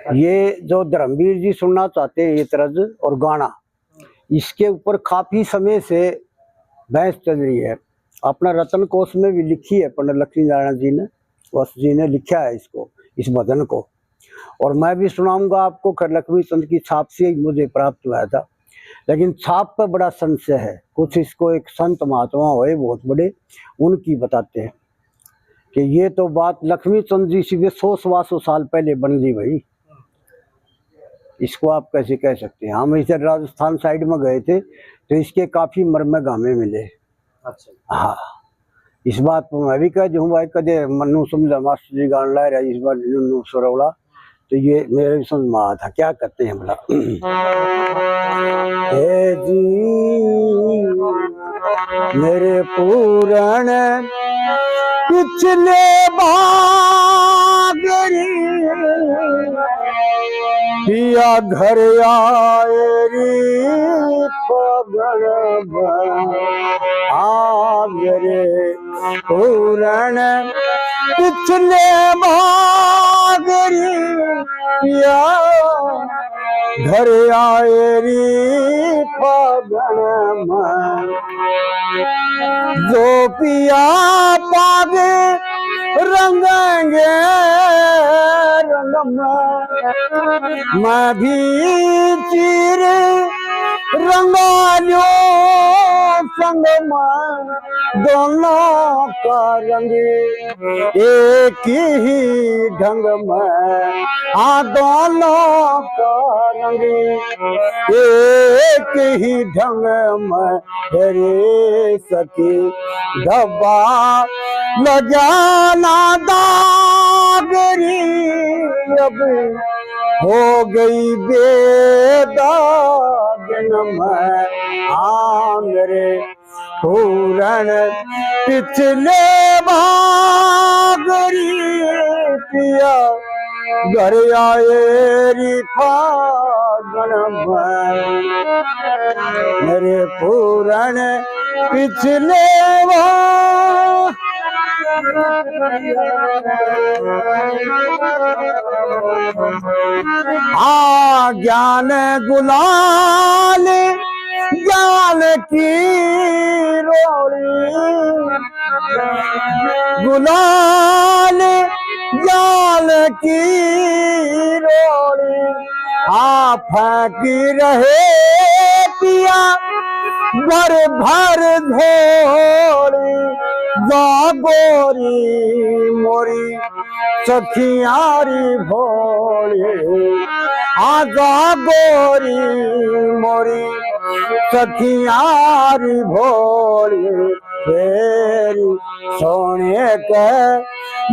ये जो धर्मवीर जी सुनना चाहते हैं ये तर्ज और गाना, इसके ऊपर काफी समय से बहस चल रही है। अपना रतन कोश में भी लिखी है पंडित लक्ष्मी नारायण जी ने, वस जी ने लिखा है इसको, इस भजन को, और मैं भी सुनाऊंगा आपको। लक्ष्मी चंद की छाप से मुझे प्राप्त हुआ था, लेकिन छाप पर बड़ा संशय है। कुछ इसको एक संत महात्मा हुए बहुत बड़े, उनकी बताते हैं कि ये तो बात लक्ष्मी चंद जी से 100-125 साल पहले बन गई भाई। इसको आप कैसे कह सकते हैं? हम इधर राजस्थान साइड में गए थे तो इसके काफी मरमे गामे मिले। अच्छा। हाँ, इस बात पर मैं भी कह दूँ भाई, कदे मनु समझा मास्टर जी गान ला रहा इस बार नुनु सरौला, तो ये मेरे भी समझ में आया था। क्या कहते हैं भला? हे जी मेरे पूरण पिछले बागरी पिया घर आए री पगड़ मेरे पूरण पिछले बागरी पिया घर आए री पगड़ जो पिया पागे रंगेंगे रंग मैं भी चीर रंगालो संग में दोनों का रंग एक ही ढंग में, दोनों का रंग एक ही ढंग में। रे सखी धब्बा लगाना दागरी अब हो गई बेदागन में। मेरे पूरण पिछले बागरी पिया घर आए री फागन में। मेरे पूरण पिछले ज्ञान गुलाल ज्ञान की रोड़ी गुलाल ज्ञान की रोड़ी फेंकी रहे पिया भर भर धोड़ी गोरी मोरी सखियारी भोली गोरी मोरी सखियारी भोली तेरी सोने के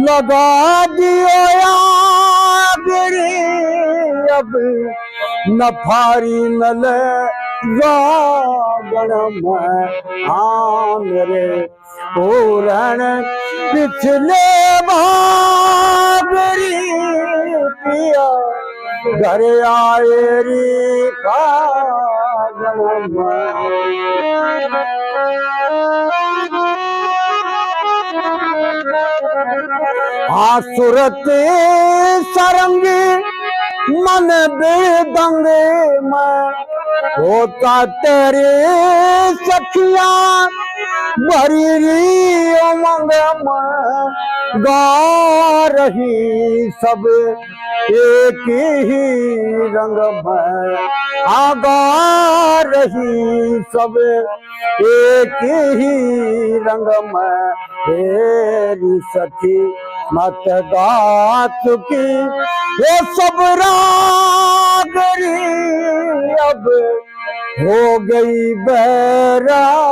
लगा दियो यागरी अब नफारी नल मेरे पूरण पिछले बागरी पिया घर आए री फागन सुरत सरंग मन बेदंग में होता तेरे सखिया भरी री उमंग में गा रही सब एक ही रंग में गा रही सब एक ही रंग में। तेरी सखी मत गा चुकी ये सब रागरी अब हो गई बैरागन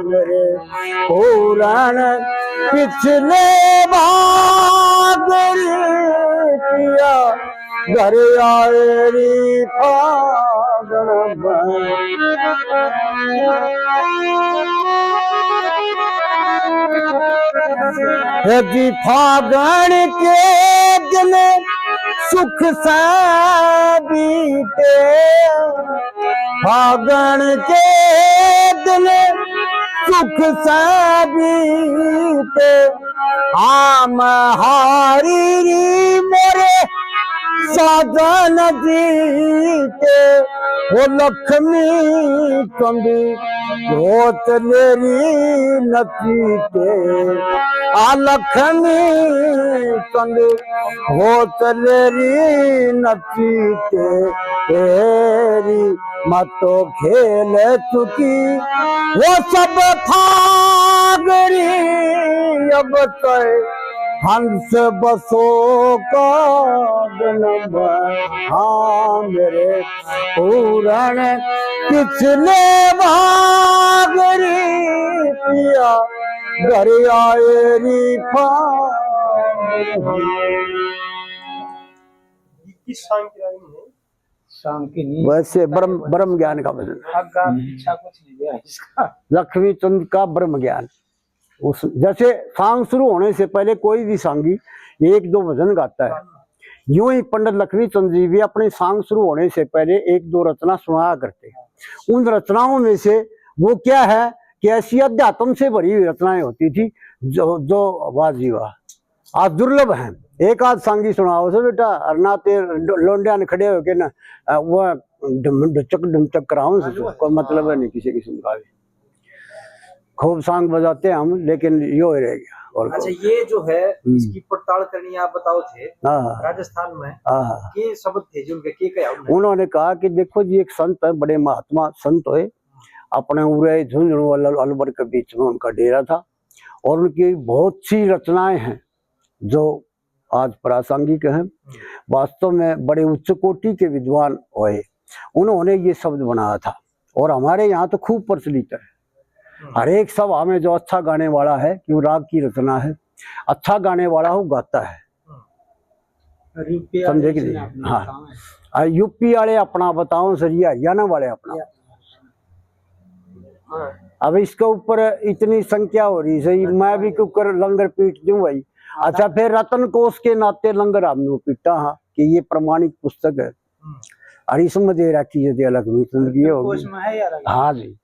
मेरे पूरण पिछले बागरी पिया घर आए री फागन यदि फागण के दिन सुख से बीते फागण के दिन सुख से बीते आम हारी री मोरे साधन जीते वो लक्ष्मी कमी होत लेरी नचीते आ लक्ष्मी कमी होत लेरी नचीते तेरी मतो खेल चुकी वो सब फागरी अब तय हंस बसो का जन्म हाँ मेरे पूरण पिछले भागरी पिया घर आए री किस शाम की रानी है? शाम की नींद वैसे ब्रह्म ज्ञान का भजन इच्छा कुछ नहीं है इसका। लक्ष्मी चंद का ब्रह्म ज्ञान। उस जैसे सांग शुरू होने से पहले कोई भी सांगी एक दो भजन गाता है, यूं ही पंडित लक्ष्मी चंद जी भी अपने सांग शुरू होने से पहले एक दो रचना सुनाया करते हैं। उन रचनाओं में से वो क्या है कि ऐसी अध्यात्म से भरी हुई रचनाएं होती थी जो वाह जी वाह आज दुर्लभ है। एक आध सांगी सुनाओ से बेटा अरनाते लोंडिया ने खड़े होके ना वो ढुमचक कराओ से कोई मतलब है नहीं किसी किस्म का भी। खूब सांग बजाते हैं हम, लेकिन यो ही रह गया। और अच्छा ये जो है इसकी पड़ताल करनी आप बताओ थे हाँ राजस्थान में हाँ के शब्द थे जो उनके के क्या उन्होंने कहा कि देखो जी एक संत है, बड़े महात्मा संत हुए, अपने उरे झुंझुनू अलवर के बीच में उनका डेरा था और उनकी बहुत सी रचनाएं हैं जो आज प्रासंगिक हैं। वास्तव में बड़े उच्च कोटि के विद्वान हुए, उन्होंने ये शब्द बनाया था और हमारे यहाँ तो खूब प्रचलित है। हर एक सभा में जो अच्छा गाने वाला है कि वो राग की रचना है, अच्छा गाने वाला हो गाता है, समझे कि नहीं। हाँ यूपी वाले अपना बताओ सर, हरियाणा वाले अपना। अब इसके ऊपर इतनी संख्या हो रही सही, मैं भी कुकर लंगर पीट दूं भाई। अच्छा फिर रतन कोश के नाते लंगर हमने पीटा हाँ कि ये प्रमाणिक पुस्तक है और इसमें दे रखी है अलग होगी। हाँ जी